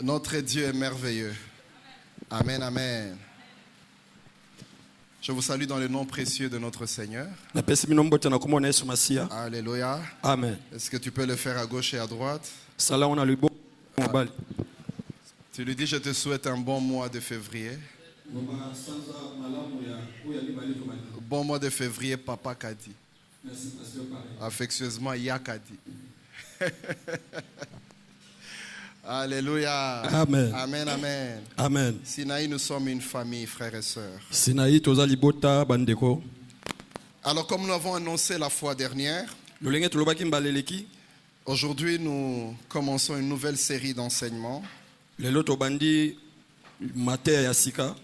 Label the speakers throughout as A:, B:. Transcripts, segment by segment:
A: Notre Dieu est merveilleux. Amen, amen. Je vous salue dans le nom précieux de notre Seigneur. Alléluia.
B: Amen.
A: Est-ce que tu peux le faire à gauche et à droite? Tu lui dis, je te souhaite un bon mois de février. Bon mois de février, Papa Kadi. Affectueusement, Yakadi. Alléluia.
B: Amen.
A: Amen, amen.
B: Amen.
A: Sinaï, nous sommes une famille, frères et sœurs.
B: Sinaï tozali bota bandeko.
A: Alors, comme nous l'avons annoncé la fois dernière,
B: Lolenge tulobaki mbaleleki.
A: aujourd'hui, nous commençons une nouvelle série d'enseignements.
B: Lelo tobandi matin ya sika.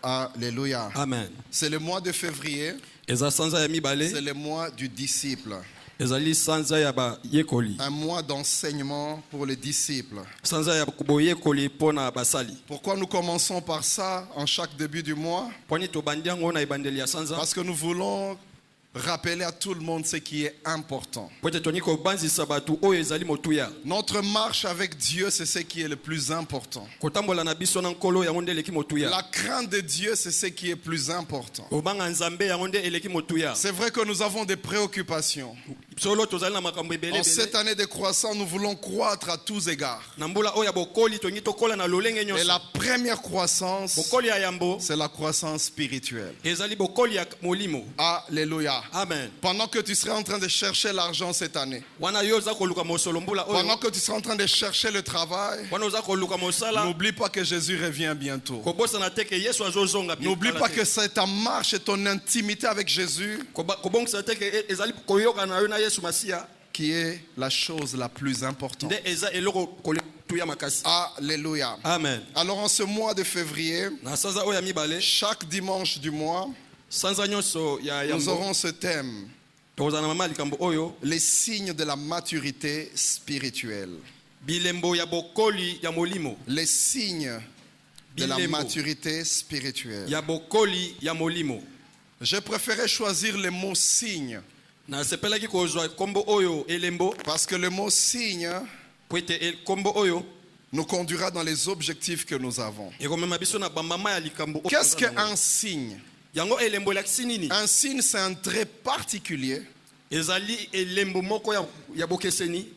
A: Alléluia.
B: Amen.
A: C'est le mois de février.
B: Eza sanza ya mibale.
A: C'est le mois du disciple.
B: Ezali sanza ya ba yekoli.
A: Un mois d'enseignement pour les disciples.
B: Sanza ya boyekoli pona basali.
A: Pourquoi nous commençons par ça en chaque début du mois?
B: Poni tobandi yango na ibandeli ya sanza.
A: Parce que nous voulons rappeler à tout le monde ce qui est important. Notre marche avec Dieu, c'est ce qui est le plus important. La crainte de Dieu, c'est ce qui est plus important. C'est vrai que nous avons des préoccupations. En cette année de croissance, nous voulons croître à tous égards. Et la première croissance, c'est la croissance spirituelle. Alléluia.
B: Amen.
A: Pendant que tu seras en train de chercher l'argent cette année, pendant que tu seras en train de chercher le travail, n'oublie pas que Jésus revient bientôt. N'oublie pas que c'est ta marche et ton intimité avec Jésus qui est la chose la plus importante. Alléluia.
B: Amen.
A: Alors en ce mois de février, chaque dimanche du mois, nous aurons ce thème: les signes de la maturité spirituelle. Les signes de la maturité spirituelle. J'ai préféré choisir le mot signe parce que le mot signe nous conduira dans les objectifs que nous avons. Qu'est-ce qu'un signe? Un signe, c'est un trait particulier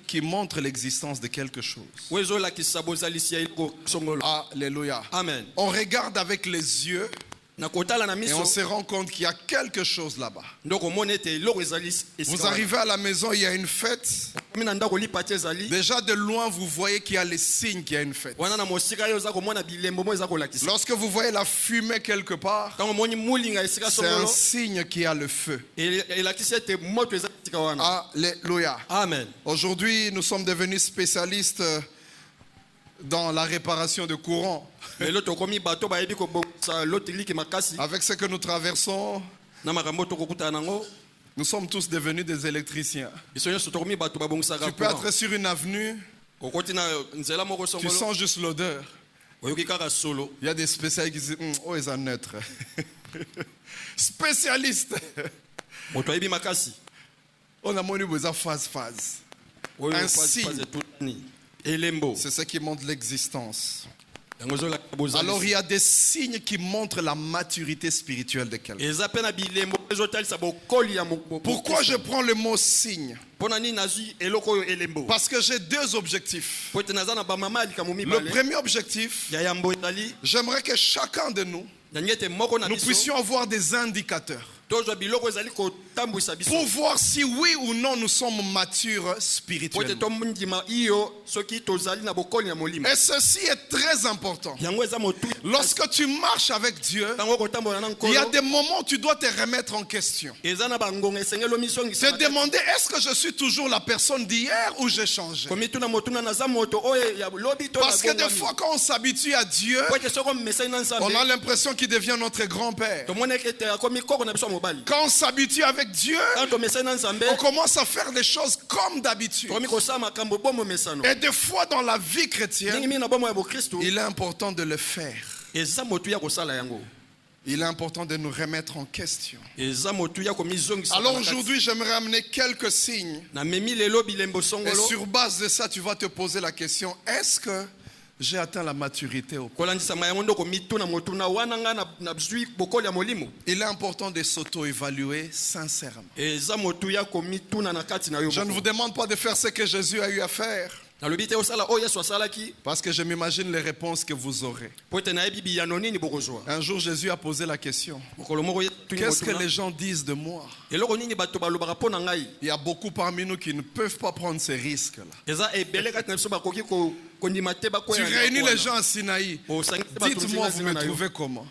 A: qui montre l'existence de quelque chose. Alléluia.
B: Amen.
A: On regarde avec les yeux et on se rend compte qu'il y a quelque chose là-bas. Vous arrivez à la maison, il y a une fête. Déjà de loin, vous voyez qu'il y a les signes qu'il y a une fête. Lorsque vous voyez la fumée quelque part, c'est un signe qu'il y a le feu. Alléluia.
B: Amen.
A: Aujourd'hui, nous sommes devenus spécialistes dans la réparation de courant. Avec ce que nous traversons, nous sommes tous devenus des électriciens. Tu peux être sur une avenue, tu sens juste l'odeur. Il y a des spécialistes qui disent oh, ils sont neutres. Spécialistes. On a monné besoin phase. Un signe. C'est ce qui montre l'existence. Alors il y a des signes qui montrent la maturité spirituelle de quelqu'un. Pourquoi je prends le mot signe? Parce que j'ai deux objectifs. Le premier objectif, j'aimerais que chacun de nous puissions avoir des indicateurs pour voir si oui ou non nous sommes matures spirituellement. Et ceci est très important. Lorsque tu marches avec Dieu, il y a des moments où tu dois te remettre en question. Te demander, est-ce que je suis toujours la personne d'hier ou j'ai changé? Parce que des fois quand on s'habitue à Dieu, on a l'impression qu'il devient notre grand-père. Quand on s'habitue avec Dieu, on commence à faire des choses comme d'habitude. Et des fois dans la vie chrétienne, il est important de le faire. Il est important de nous remettre en question. Alors aujourd'hui, j'aimerais amener quelques signes. Et sur base de ça, tu vas te poser la question, est-ce que j'ai atteint la maturité. Il est important de s'auto-évaluer sincèrement. Je ne vous demande pas de faire ce que Jésus a eu à faire, parce que je m'imagine les réponses que vous aurez. Un jour, Jésus a posé la question: qu'est-ce que les gens disent de moi? Il y a beaucoup parmi nous qui ne peuvent pas prendre ces risques-là. Tu réunis les gens à Sinaï. Dites-moi, vous me trouvez comment?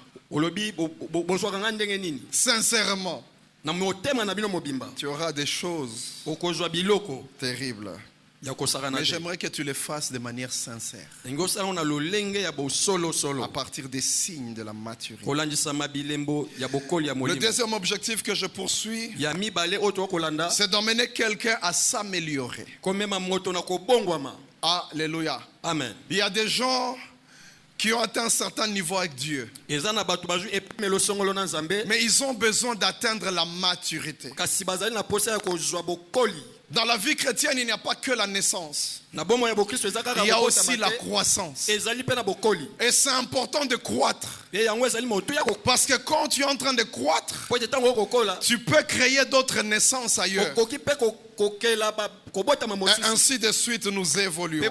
A: Sincèrement, tu auras des choses terribles. Mais j'aimerais que tu les fasses de manière sincère, à partir des signes de la maturité. Le deuxième objectif que je poursuis, c'est d'emmener quelqu'un à s'améliorer. Alléluia.
B: Amen.
A: Il y a des gens qui ont atteint un certain niveau avec Dieu, mais ils ont besoin d'atteindre la maturité. Dans la vie chrétienne, il n'y a pas que la naissance. Il y a aussi la croissance. Et c'est important de croître. Parce que quand tu es en train de croître, tu peux créer d'autres naissances ailleurs. Et ainsi de suite, nous évoluons.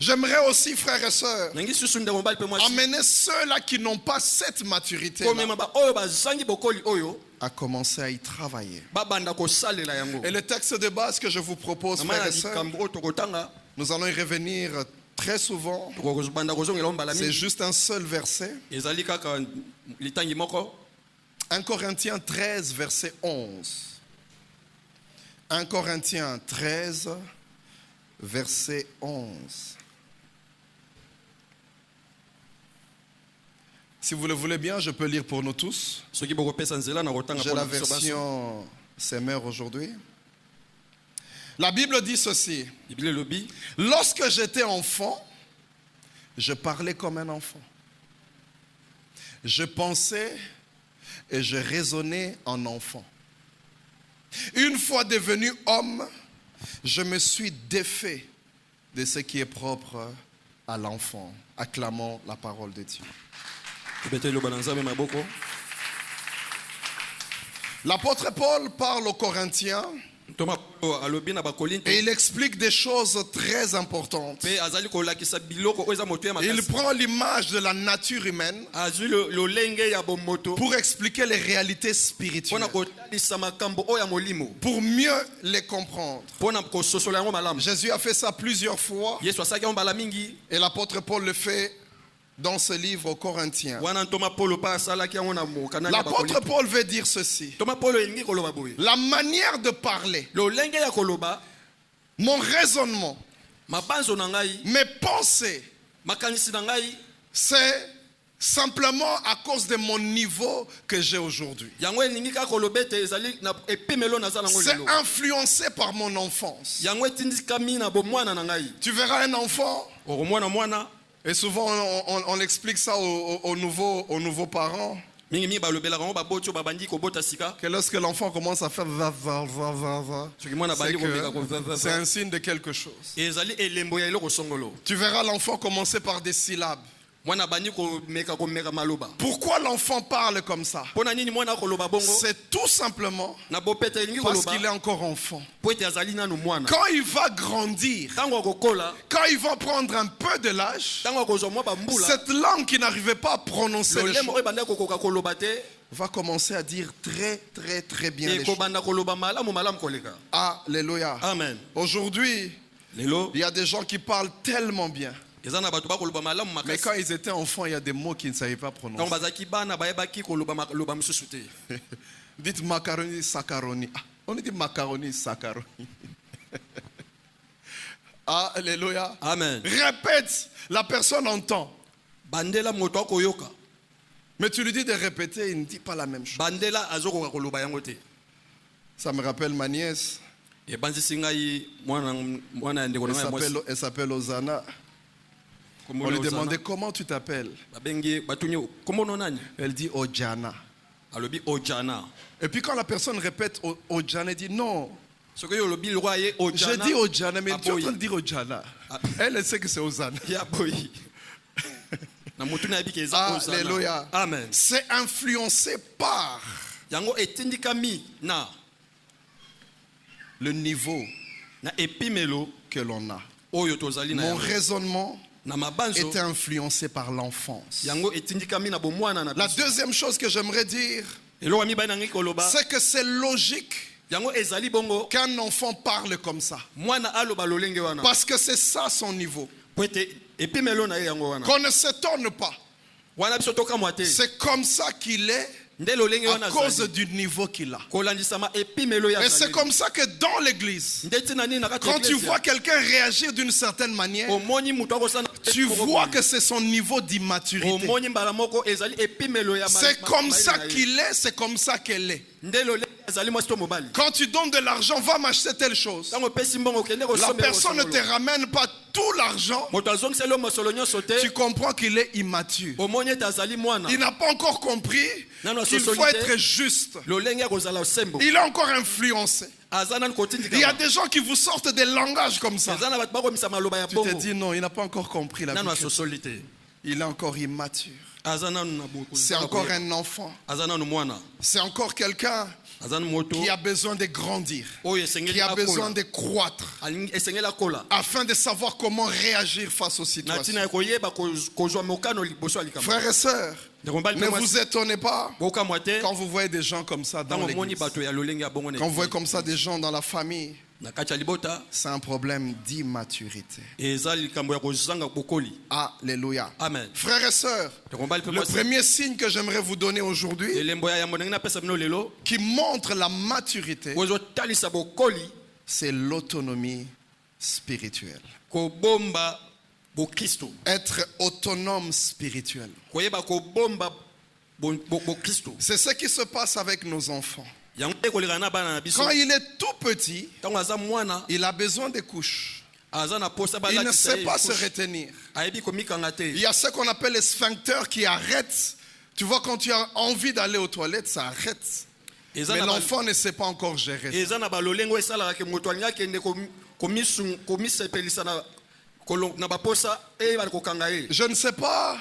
A: J'aimerais aussi, frères et sœurs, amener ceux-là qui n'ont pas cette maturité à commencer à y travailler. Et le texte de base que je vous propose, frères et sœurs, nous allons y revenir très souvent. C'est juste un seul verset. 1 Corinthiens 13, verset 11. 1 Corinthiens 13, verset 11. Si vous le voulez bien, je peux lire pour nous tous. J'ai la version Semeur aujourd'hui. La Bible dit ceci: lorsque j'étais enfant, je parlais comme un enfant. Je pensais et je raisonnais en enfant. Une fois devenu homme, je me suis défait de ce qui est propre à l'enfant. Acclamons la parole de Dieu. L'apôtre Paul parle aux Corinthiens et il explique des choses très importantes. Il prend l'image de la nature humaine pour expliquer les réalités spirituelles, pour mieux les comprendre. Jésus a fait ça plusieurs fois et l'apôtre Paul le fait dans ce livre aux Corinthiens. L'apôtre Paul veut dire ceci: la manière de parler, mon raisonnement, mes pensées, c'est simplement à cause de mon niveau que j'ai aujourd'hui. C'est influencé par mon enfance. Tu verras un enfant, et souvent on explique ça aux nouveaux parents, que lorsque l'enfant commence à faire c'est un signe de quelque chose. Tu verras l'enfant commencer par des syllabes. Pourquoi l'enfant parle comme ça? C'est tout simplement parce qu'il est encore enfant. Quand il va grandir, quand il va prendre un peu de l'âge, cette langue qui n'arrivait pas à prononcer les choses va commencer à dire très très très bien les choses. Alléluia.
B: Amen.
A: Aujourd'hui, il y a des gens qui parlent tellement bien, mais quand ils étaient enfants, il y a des mots qu'ils ne savaient pas prononcer. Dites macaroni, sacaroni. On dit macaroni, sacaroni. Alléluia.
B: Amen.
A: Répète, la personne entend. Mais tu lui dis de répéter, il ne dit pas la même chose. Ça me rappelle ma nièce. Elle s'appelle Ozana. On lui demandait comment tu t'appelles. Elle dit Ojana. Et puis quand la personne répète Ojana, elle dit non, J'ai dit Ojana, mais tu es en train de dire Ojana. Elle sait que c'est Ozana. Alléluia.
B: Amen.
A: C'est influencé par le niveau que l'on a. Mon raisonnement était influencé par l'enfance. La deuxième chose que j'aimerais dire, c'est que c'est logique qu'un enfant parle comme ça. Parce que c'est ça son niveau. Qu'on ne s'étonne pas. C'est comme ça qu'il est à cause du niveau qu'il a. Et c'est comme ça que dans l'église, quand tu vois quelqu'un réagir d'une certaine manière, tu vois que c'est son niveau d'immaturité. C'est comme ça qu'il est, c'est comme ça qu'elle est. Quand tu donnes de l'argent, va m'acheter telle chose. La personne ne te ramène pas tout l'argent. Tu comprends qu'il est immature. Il n'a pas encore compris qu'il faut être juste. Il est encore influencé. Il y a des gens qui vous sortent des langages comme ça. Tu te dis non, il n'a pas encore compris la vie. Il est encore immature. C'est encore un enfant. C'est encore quelqu'un qui a besoin de grandir, qui a besoin de croître, afin de savoir comment réagir face aux situations. Frères et sœurs, ne vous étonnez pas quand vous voyez des gens comme ça dans l'église. Quand vous voyez comme ça des gens dans la famille, c'est un problème d'immaturité. Alléluia.
B: Amen.
A: Frères et sœurs, le premier signe que j'aimerais vous donner aujourd'hui, qui montre la maturité, c'est l'autonomie spirituelle. Être autonome spirituel. C'est ce qui se passe avec nos enfants. Quand il est tout petit, il a besoin de couches. Il ne sait pas se retenir. Il y a ce qu'on appelle les sphincters qui arrêtent. Tu vois, quand tu as envie d'aller aux toilettes, ça arrête. Mais l'enfant ne sait pas encore gérer ça. Je ne sais pas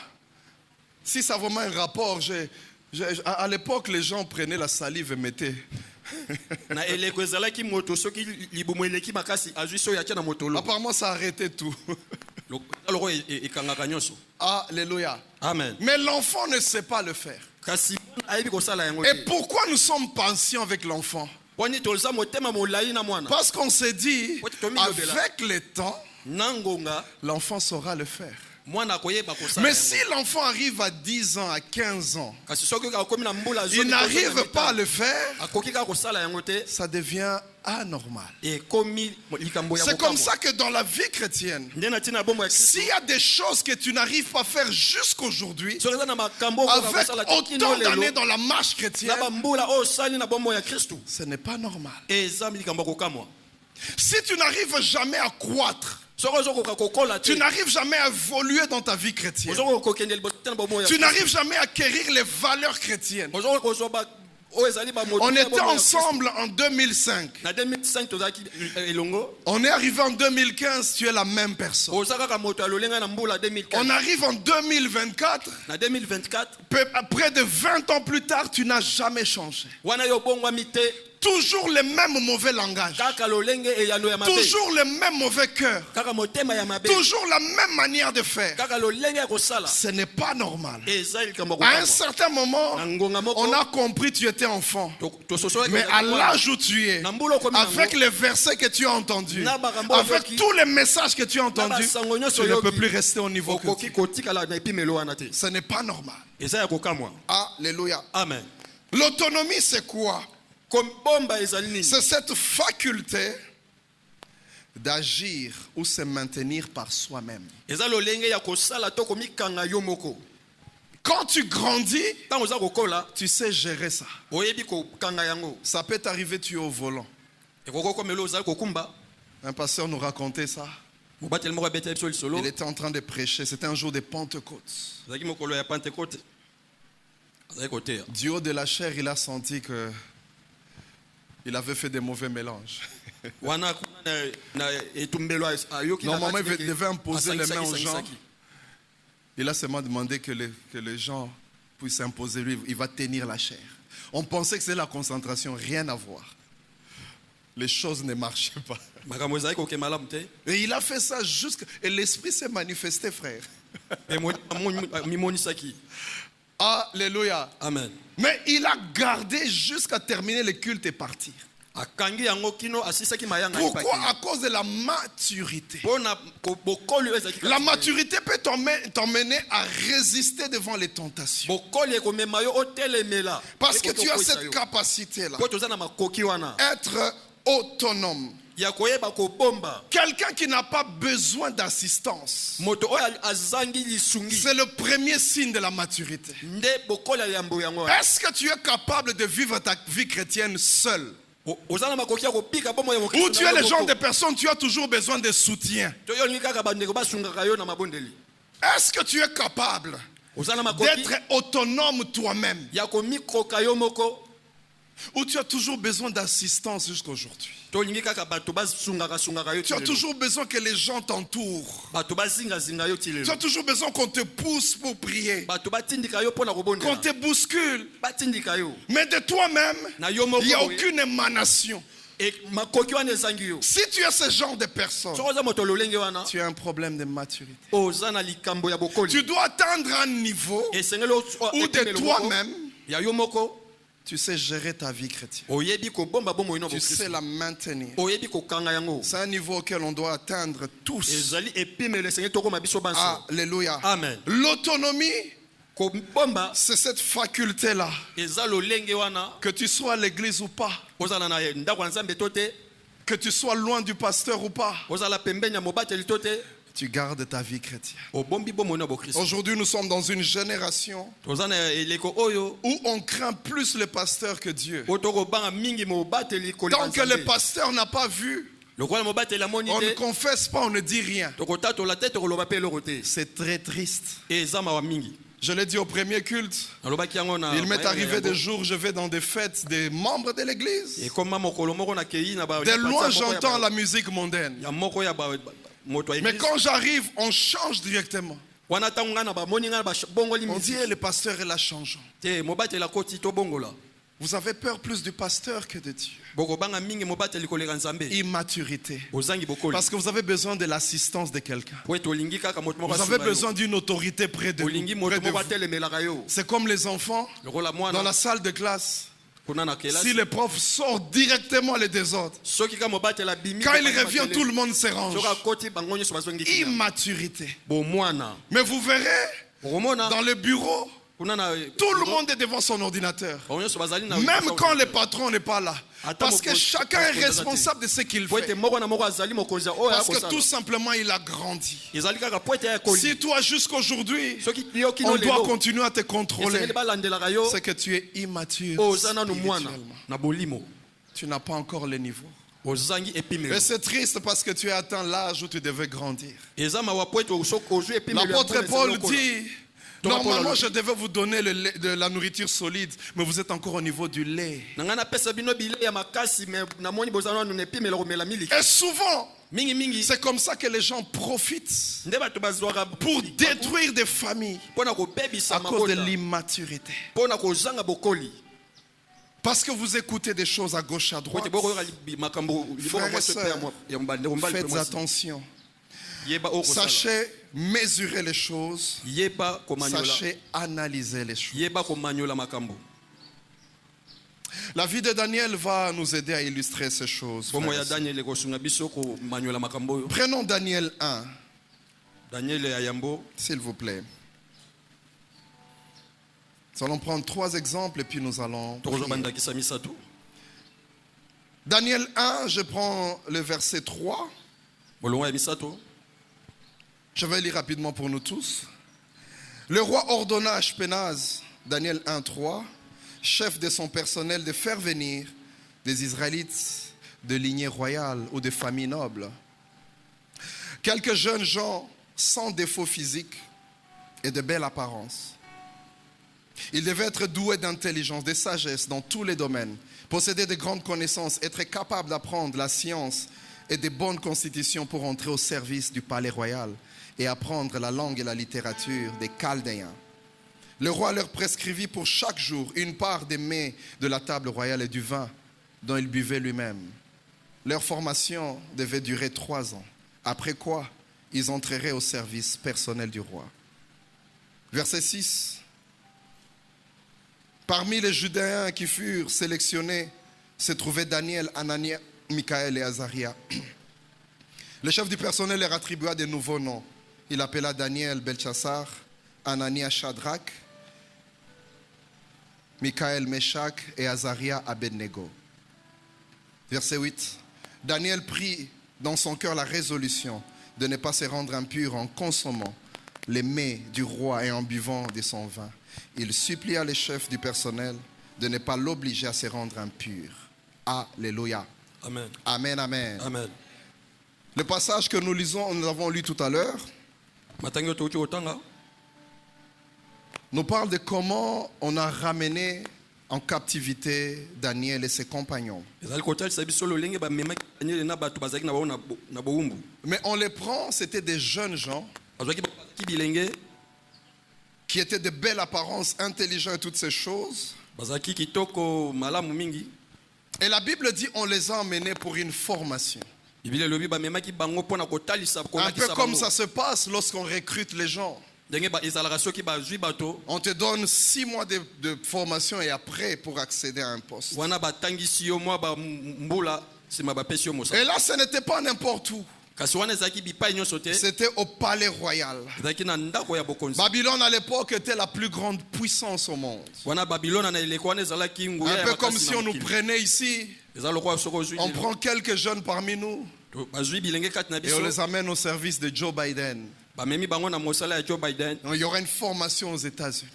A: si ça a vraiment un rapport. À l'époque, les gens prenaient la salive et mettaient. Apparemment, ça arrêtait tout. Alléluia.
B: Amen.
A: Mais l'enfant ne sait pas le faire. Et pourquoi nous sommes patients avec l'enfant? Parce qu'on s'est dit, avec le temps, l'enfant saura le faire. Mais si l'enfant arrive à 10 ans, à 15 ans, il n'arrive pas à le faire, ça devient anormal. C'est comme ça que dans la vie chrétienne, s'il y a des choses que tu n'arrives pas à faire jusqu'aujourd'hui, avec autant d'années dans la marche chrétienne, ce n'est pas normal. Si tu n'arrives jamais à croître, tu n'arrives jamais à évoluer dans ta vie chrétienne, tu n'arrives jamais à acquérir les valeurs chrétiennes. On était ensemble en 2005. On est arrivé en 2015, tu es la même personne. On arrive en 2024. Près de 20 ans plus tard, tu n'as jamais changé. Toujours le même mauvais langage. Toujours le même mauvais cœur. Toujours la même manière de faire. Ce n'est pas normal. À un certain moment, on a compris que tu étais enfant. Mais à l'âge où tu es, avec les versets que tu as entendus, avec tous les messages que tu as entendus, tu ne peux plus rester au niveau que tu es. Ce n'est pas normal. Alléluia.
B: Amen.
A: L'autonomie, c'est quoi? C'est cette faculté d'agir ou se maintenir par soi-même. Quand tu grandis, tu sais gérer ça. Ça peut t'arriver, tu es au volant. Un pasteur nous racontait ça. Il était en train de prêcher. C'était un jour de Pentecôte. Du haut de la chair, il a senti que Il avait fait des mauvais mélanges.
B: Normalement,
A: il devait imposer les mains aux gens. Il a seulement demandé que les gens puissent imposer lui. Il va tenir la chair. On pensait que c'est la concentration, rien à voir. Les choses ne marchaient pas. Et il a fait ça et l'esprit s'est manifesté, frère. Alléluia.
B: Amen.
A: Mais il a gardé jusqu'à terminer le culte et partir. Pourquoi? À cause de la maturité. La maturité peut t'emmener à résister devant les tentations. Parce que tu as cette capacité-là. Être autonome. Quelqu'un qui n'a pas besoin d'assistance. C'est le premier signe de la maturité. Est-ce que tu es capable de vivre ta vie chrétienne seul? Ou tu es le genre de personne, tu as toujours besoin de soutien? Est-ce que tu es capable d'être autonome toi-même? Ou tu as toujours besoin d'assistance jusqu'à aujourd'hui? Tu as toujours besoin que les gens t'entourent. Tu as toujours besoin qu'on te pousse pour prier, qu'on te bouscule. Mais de toi-même, il n'y a aucune émanation. Si tu es ce genre de personne, tu as un problème de maturité. Tu dois atteindre un niveau où de toi-même, tu sais gérer ta vie chrétienne. Tu sais la maintenir. C'est un niveau auquel on doit atteindre tous. Alléluia.
B: Amen.
A: L'autonomie, c'est cette faculté-là. Que tu sois à l'église ou pas, que tu sois loin du pasteur ou pas, tu gardes ta vie chrétienne. Aujourd'hui, nous sommes dans une génération où on craint plus le pasteur que Dieu. Tant que le pasteur n'a pas vu, on ne confesse pas, on ne dit rien. C'est très triste. Je l'ai dit au premier culte. Il m'est arrivé des jours où je vais dans des fêtes des membres de l'église. De loin, j'entends la musique mondaine. Mais quand j'arrive, on change directement. On dit le pasteur est là changeant. Vous avez peur plus du pasteur que de Dieu. Immaturité. Parce que vous avez besoin de l'assistance de quelqu'un. Vous avez besoin d'une autorité près de vous. C'est comme les enfants dans la salle de classe. Si le prof sort directement les désordres, quand il revient, tout le monde se range. Immaturité. Mais vous verrez, dans le bureau, tout le monde est devant son ordinateur. Même quand le patron n'est pas là. Parce que chacun est responsable de ce qu'il fait. Parce que tout simplement, il a grandi. Si toi, jusqu'aujourd'hui, on doit continuer à te contrôler, c'est que tu es immature spirituellement. Tu n'as pas encore le niveau. Et c'est triste parce que tu as atteint l'âge où tu devais grandir. L'apôtre Paul dit... Normalement, je devais vous donner de la nourriture solide, mais vous êtes encore au niveau du lait. Et souvent, c'est comme ça que les gens profitent pour détruire des familles à cause de l'immaturité. Parce que vous écoutez des choses à gauche, à droite. Frères et sœurs, faites attention. Sachez mesurer les choses. Sachez analyser les choses. La vie de Daniel va nous aider à illustrer ces choses. Prenons Daniel 1. S'il vous plaît. Nous allons prendre 3 exemples et puis nous allons prier. Daniel 1, je prends le verset 3. Je vais lire rapidement pour nous tous. Le roi ordonna à Ashpenaz, Daniel 1, 3, chef de son personnel, de faire venir des Israélites de lignée royale ou de famille noble. Quelques jeunes gens sans défaut physique et de belle apparence. Il devait être doué d'intelligence, de sagesse dans tous les domaines, posséder de grandes connaissances, être capable d'apprendre la science et de bonnes constitutions pour entrer au service du palais royal et apprendre la langue et la littérature des Chaldéens. Le roi leur prescrivit pour chaque jour une part des mets de la table royale et du vin dont il buvait lui-même. Leur formation devait durer 3 ans, après quoi ils entreraient au service personnel du roi. Verset 6. Parmi les Judéens qui furent sélectionnés se trouvaient Daniel, Anania, Michaël et Azaria. Le chef du personnel leur attribua de nouveaux noms. Il appela Daniel Belchassar, Anania Shadrach, Michaël Meshach et Azaria Abednego. Verset 8. Daniel prit dans son cœur la résolution de ne pas se rendre impur en consommant les mets du roi et en buvant de son vin. Il supplia les chefs du personnel de ne pas l'obliger à se rendre impur. Alléluia.
B: Amen.
A: Amen, amen.
B: Amen.
A: Le passage que nous lisons, nous avons lu tout à l'heure, nous parle de comment on a ramené en captivité Daniel et ses compagnons. Mais on les prend, c'était des jeunes gens qui étaient de belle apparence, intelligents et toutes ces choses. Et la Bible dit on les a emmenés pour une formation. Un peu comme ça se passe lorsqu'on recrute les gens. On te donne 6 mois de formation et après pour accéder à un poste. Et là, ce n'était pas n'importe où. C'était au palais royal. Babylone à l'époque était la plus grande puissance au monde. Un peu comme si on nous prenait ici. On prend quelques jeunes parmi nous et on les amène au service de Joe Biden. Il y aura une formation aux États-Unis.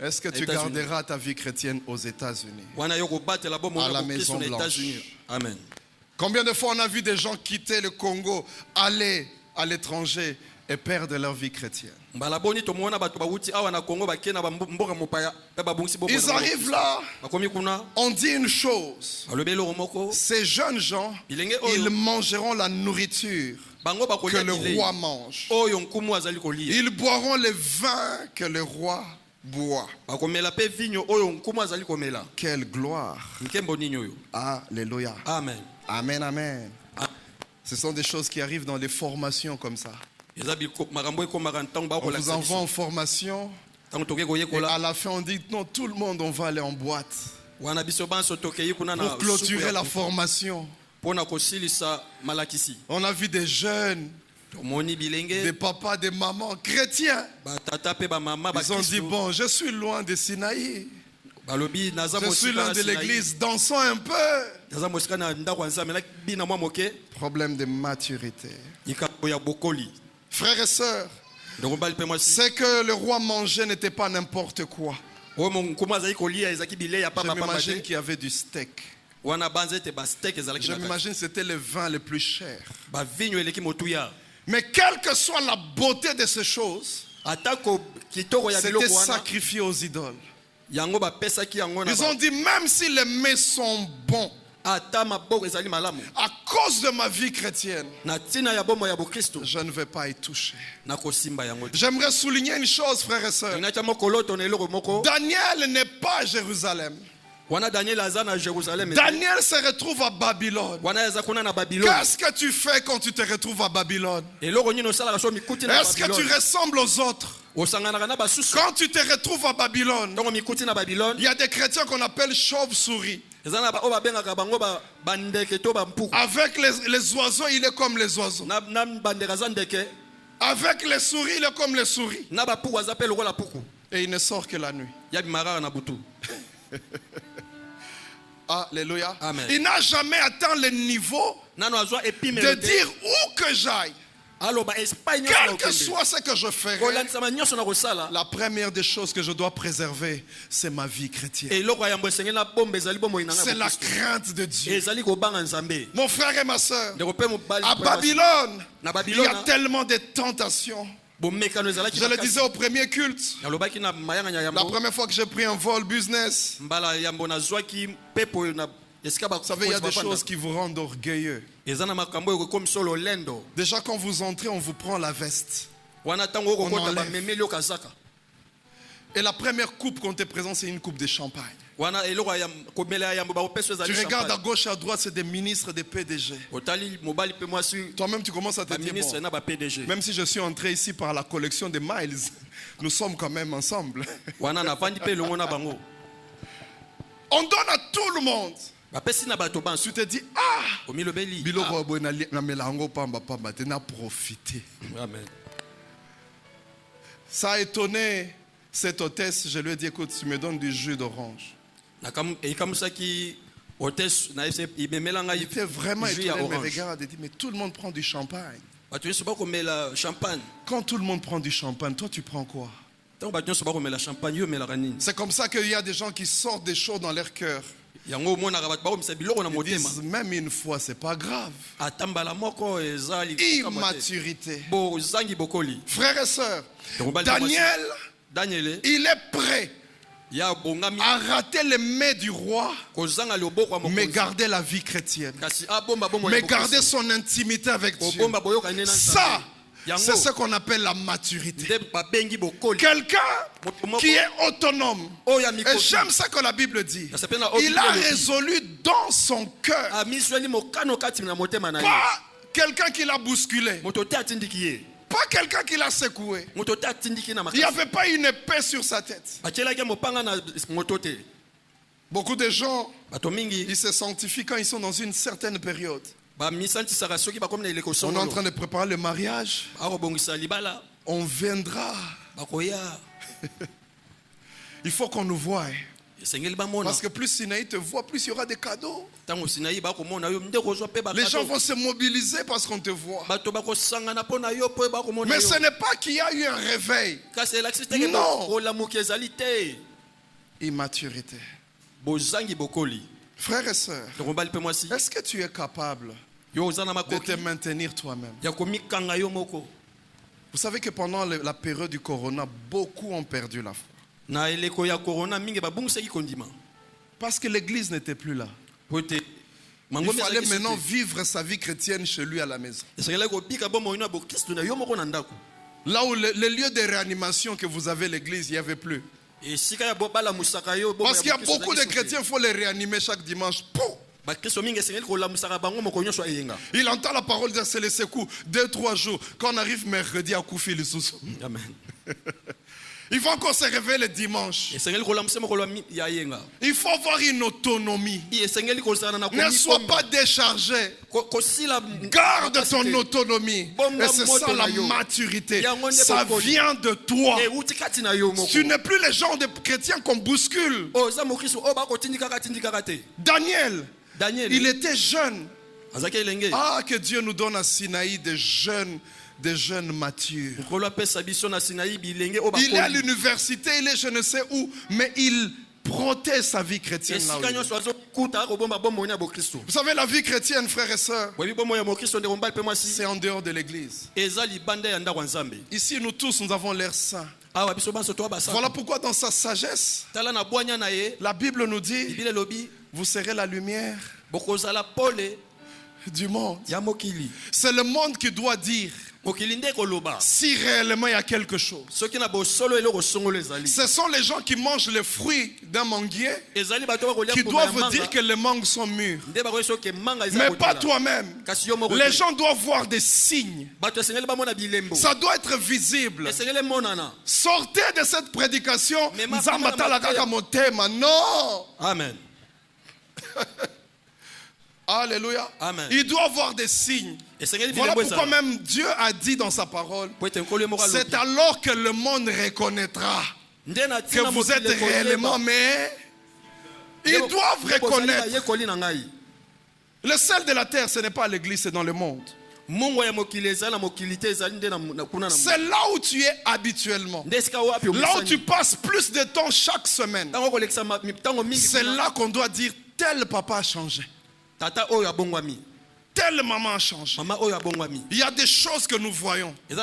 A: Est-ce que tu garderas ta vie chrétienne aux États-Unis, à la Maison Blanche?
B: Amen.
A: Combien de fois on a vu des gens quitter le Congo, aller à l'étranger et perdre leur vie chrétienne? Ils arrivent là, on dit une chose: ces jeunes gens, ils mangeront la nourriture que le roi mange. Ils boiront le vin que le roi boit. Quelle gloire. Alléluia.
B: Amen.
A: Amen, amen. Ce sont des choses qui arrivent dans les formations comme ça. On vous envoie en formation et à la fin on dit non, tout le monde on va aller en boîte pour clôturer la formation. On a vu des jeunes, des papas, des mamans chrétiens. Ils ont dit bon, je suis loin de Sinaï, je suis loin de l'église, dansons un peu. Problème de maturité. Frères et sœurs, c'est que le roi mangeait n'était pas n'importe quoi. Je m'imagine qu'il y avait du steak. Je m'imagine que c'était le vin le plus cher. Mais quelle que soit la beauté de ces choses, c'était sacrifié aux idoles. Ils ont dit même si les mets sont bons, à cause de ma vie chrétienne, je ne vais pas y toucher. J'aimerais souligner une chose, frères et sœurs. Daniel n'est pas à Jérusalem. Daniel se retrouve à Babylone. Qu'est-ce que tu fais quand tu te retrouves à Babylone? Est-ce que tu ressembles aux autres? Quand tu te retrouves à Babylone, il y a des chrétiens qu'on appelle chauves-souris. Avec les oiseaux, il est comme les oiseaux. Avec les souris, il est comme les souris. Et il ne sort que la nuit. Alléluia.
B: Amen.
A: Il n'a jamais atteint le niveau de dire où que j'aille, quel que soit ce que je ferai, la première des choses que je dois préserver, c'est ma vie chrétienne. C'est la crainte de Dieu. Mon frère et ma soeur, à Babylone, il y a tellement de tentations. Je le disais au premier culte. La première fois que j'ai pris un vol business. Vous savez, il y a des choses qui vous rendent orgueilleux. Déjà, quand vous entrez, on vous prend la veste. On enlève. Et la première coupe qu'on te présente, c'est une coupe de champagne. Tu regardes à gauche et à droite, c'est des ministres, des PDG. Toi-même, tu commences à te dire, bon, même si je suis entré ici par la collection de Miles, nous sommes quand même ensemble. On donne à tout le monde. Tu te dis, profiter. Ça a étonné cette hôtesse. Je lui ai dit, écoute, tu me donnes du jus d'orange. Il était vraiment étonné, me regarde et dit, mais tout le monde prend du champagne. Quand tout le monde prend du champagne, toi tu prends quoi? C'est comme ça qu'il y a des gens qui sortent des choses dans leur cœur. Ils disent, même une fois, c'est pas grave. Immaturité. Frères et sœurs, Daniel, il est prêt à rater les mets du roi, mais garder la vie chrétienne, mais garder son intimité avec Dieu. Ça, c'est ce qu'on appelle la maturité. Quelqu'un qui est autonome. Et j'aime ça que la Bible dit. Il a résolu dans son cœur. Pas quelqu'un qui l'a bousculé. Pas quelqu'un qui l'a secoué. Il n'y avait pas une épée sur sa tête. Beaucoup de gens, ils se sanctifient quand ils sont dans une certaine période. On est en train de préparer le mariage. On viendra. Il faut qu'on nous voie. Parce que plus Sinaï te voit, plus il y aura des cadeaux. Les gens vont se mobiliser parce qu'on te voit. Mais ce n'est pas qu'il y a eu un réveil. Non. Immaturité. Frères et sœurs, est-ce que tu es capable de te maintenir toi-même? Vous savez que pendant la période du corona, beaucoup ont perdu la foi. Parce que l'église n'était plus là. Il fallait maintenant vivre sa vie chrétienne chez lui à la maison. Là où les lieux de réanimation que vous avez l'église, il n'y avait plus. Parce qu'il y a beaucoup de chrétiens, il faut les réanimer chaque dimanche. Pouf! Il entend la parole de c'est les secours 2-3 jours. Quand on arrive mercredi à Koufi, Amen. Il faut encore se réveiller le dimanche. Il faut avoir une autonomie. Ne sois pas déchargé. Garde ton autonomie. Et c'est ça la maturité. Ça vient de toi. Tu n'es plus les gens de chrétiens qu'on bouscule. Daniel, il était jeune. Ah, que Dieu nous donne à Sinaï des jeunes matures. Il est à l'université, il est je ne sais où, mais il protège sa vie chrétienne là où il est. Vous savez, la vie chrétienne, frères et sœurs, c'est en dehors de l'église. Ici, nous tous, nous avons l'air saints. Voilà pourquoi dans sa sagesse, la Bible nous dit, vous serez la lumière du monde. C'est le monde qui doit dire si réellement il y a quelque chose. Ce sont les gens qui mangent les fruits d'un manguier qui doivent dire que les mangues sont mûres. Mais pas toi-même. Les gens doivent voir des signes. Ça doit être visible. Sortez de cette prédication. Non.
B: Amen.
A: Alléluia. Amen. Il doit avoir des signes. Voilà pourquoi même Dieu a dit dans sa parole, c'est alors que le monde reconnaîtra que vous êtes réellement, mais ils doivent reconnaître. Le sel de la terre, ce n'est pas l'église, c'est dans le monde. C'est là où tu es habituellement. Là où tu passes plus de temps chaque semaine. C'est là qu'on doit dire tel papa a changé. Telle maman a changé. Il y a des choses que nous voyons. Il y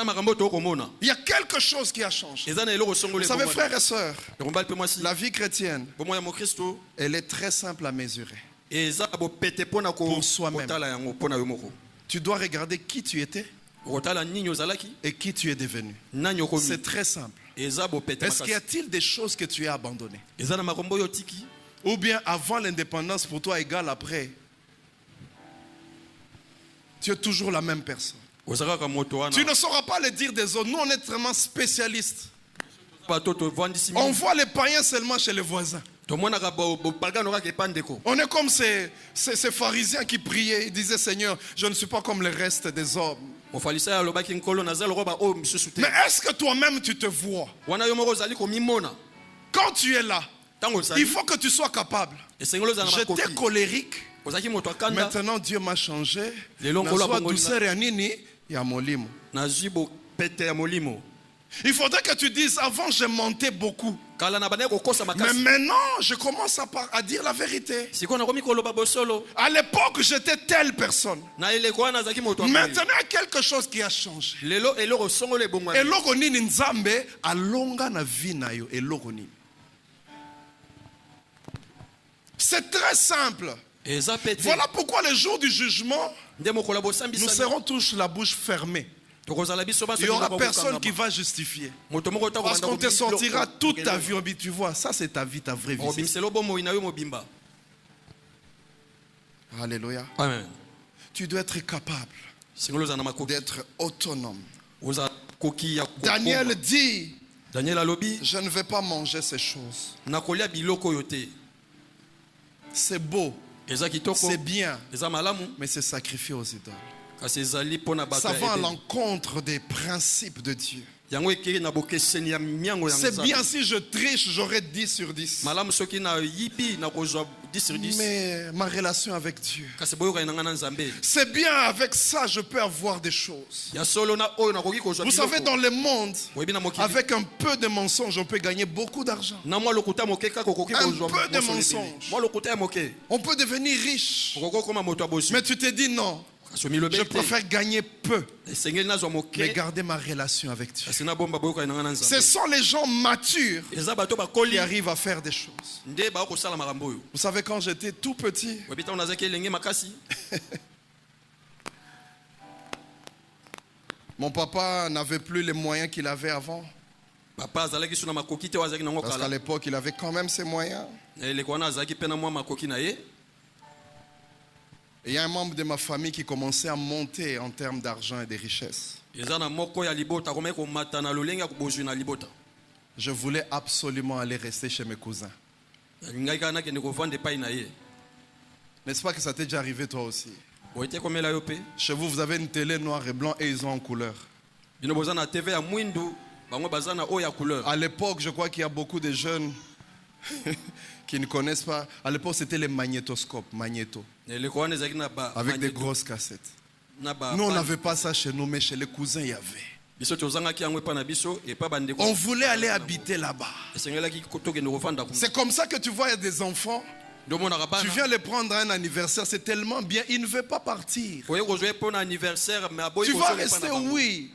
A: a quelque chose qui a changé. Vous savez, frères et sœurs, la vie chrétienne, elle est très simple à mesurer. Pour soi-même. Tu dois regarder qui tu étais et qui tu es devenu. C'est très simple. Est-ce qu'il y a-t-il des choses que tu as abandonnées? Ou bien avant l'indépendance, pour toi égale après? Tu es toujours la même personne. Tu ne sauras pas le dire des autres. Nous, on est vraiment spécialistes. On voit les païens seulement chez les voisins. On est comme ces pharisiens qui priaient. Ils disaient, Seigneur, je ne suis pas comme le reste des hommes. Mais est-ce que toi-même tu te vois? Quand tu es là, il faut que tu sois capable. J'étais colérique. Maintenant Dieu m'a changé. Il faudrait que tu dises, avant je mentais beaucoup, mais maintenant je commence à dire la vérité. À l'époque j'étais telle personne. Maintenant il y a quelque chose qui a changé. C'est très simple. Voilà pourquoi le jour du jugement, nous serons tous la bouche fermée. Il n'y aura personne qui va justifier. Parce qu'on te sortira toute ta vie. Tu vois, ça c'est ta vie, ta vraie vie. Alléluia.
B: Amen.
A: Tu dois être capable d'être autonome. Daniel dit, je ne vais pas manger ces choses. C'est beau, c'est bien, mais c'est sacrifié aux idoles. Ça va à l'encontre des principes de Dieu. C'est bien si je triche, j'aurai 10 sur 10. Mais ma relation avec Dieu, c'est bien, avec ça je peux avoir des choses. Vous savez, dans le monde, avec un peu de mensonges, on peut gagner beaucoup d'argent. Un peu de mensonges, on peut devenir riche. Mais tu te dis non, je préfère gagner peu, mais garder ma relation avec Dieu. Ce sont les gens matures qui arrivent à faire des choses. Vous savez, quand j'étais tout petit, mon papa n'avait plus les moyens qu'il avait avant. Parce qu'à l'époque, il avait quand même ses moyens. Et il y a un membre de ma famille qui commençait à monter en termes d'argent et de richesse. Je voulais absolument aller rester chez mes cousins. N'est-ce pas que ça t'est déjà arrivé toi aussi? Chez vous, vous avez une télé noir et blanc et ils ont en couleur. À l'époque, je crois qu'il y a beaucoup de jeunes qui ne connaissent pas. À l'époque, c'était les magnétoscopes, magnéto, avec des grosses cassettes. Nous, on n'avait pas ça chez nous, mais chez les cousins, il y avait. On voulait aller habiter là-bas. C'est comme ça que tu vois, il y a des enfants. Tu viens les prendre à un anniversaire, c'est tellement bien, il ne veut pas partir. Tu vas rester, oui.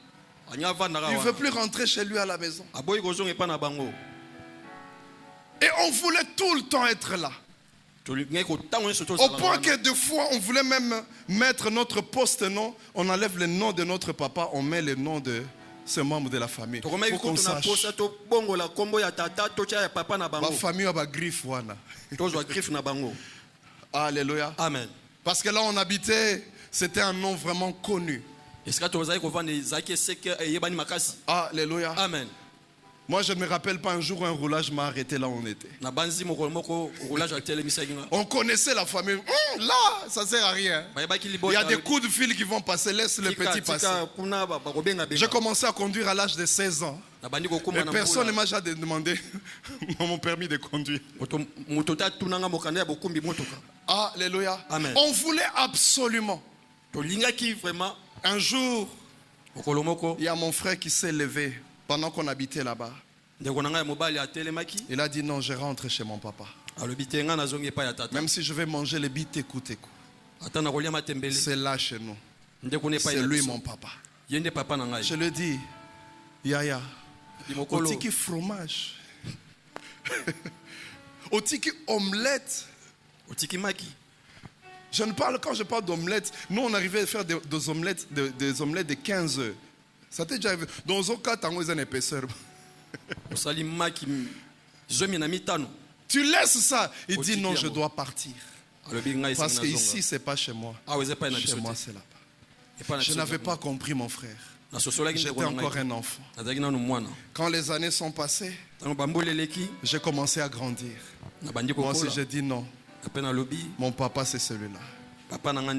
A: Il ne veut plus rentrer chez lui à la maison. Et on voulait tout le temps être là. Au point que des fois, on voulait même mettre notre poste-nom. On enlève le nom de notre papa, on met le nom de ce membre de la famille. Pour qu'on sache. Ma famille a ma griffe. Alléluia.
B: Amen.
A: Parce que là, on habitait, c'était un nom vraiment connu. Alléluia.
B: Amen.
A: Moi, je ne me rappelle pas un jour un roulage m'a arrêté là où on était. On connaissait la famille. Là, ça ne sert à rien. Il y a des coups de fil qui vont passer. Laisse le petit passer. J'ai commencé à conduire à l'âge de 16 ans. Et personne ne m'a jamais demandé mon permis de conduire. Alléluia.
B: Amen.
A: On voulait absolument. Un jour, il y a mon frère qui s'est levé pendant qu'on habitait là-bas. Il a dit non, je rentre chez mon papa. Même si je vais manger les bites, écoute. C'est là chez nous. C'est lui mon papa. Je le dis, Yaya, otiki fromage, otiki omelette. Quand je parle d'omelette, nous on arrivait à faire des omelettes de 15 œufs. Ça t'est déjà arrivé? Dans un cas, tu as une épaisseur. Tu laisses ça. Il dit non, je dois partir. Parce que ici, ce n'est pas chez moi. Chez moi, c'est là-bas. Je n'avais pas compris, mon frère. J'étais encore un enfant. Quand les années sont passées, j'ai commencé à grandir. Moi aussi, j'ai dit non. Mon papa, c'est celui-là.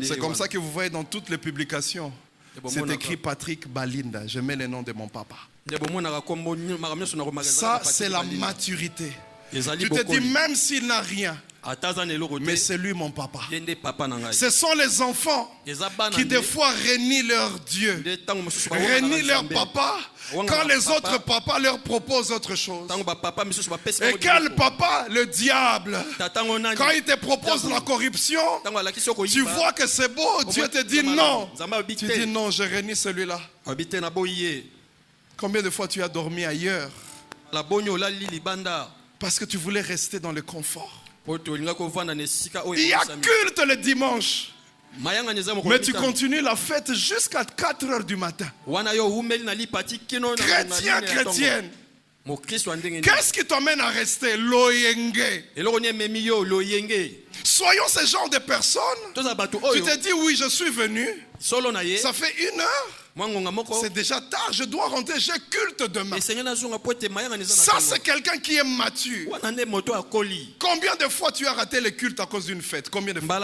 A: C'est comme ça que vous voyez dans toutes les publications. C'est écrit Patrick Balinda. Je mets le nom de mon papa. Ça, c'est la maturité. Tu te dis, même s'il n'a rien, mais c'est lui mon papa. Ce sont les enfants qui des fois renient leur Dieu, renient leur papa, quand les autres papas leur proposent autre chose. Et quel papa? Le diable. Quand il te propose la corruption, tu vois que c'est beau, Dieu te dit non. Tu dis non, je renie celui-là. Combien de fois tu as dormi ailleurs parce que tu voulais rester dans le confort? Il y a culte le dimanche, mais tu continues la fête jusqu'à 4 heures du matin. Chrétien, chrétienne, qu'est-ce qui t'amène à rester? Loyenge. Soyons ce genre de personnes. Tu te dis oui, je suis venu. Ça fait 1 heure. C'est déjà tard, je dois rentrer, j'ai culte demain. Ça, c'est quelqu'un qui est mature. Combien de fois tu as raté le culte à cause d'une fête? Combien de fois?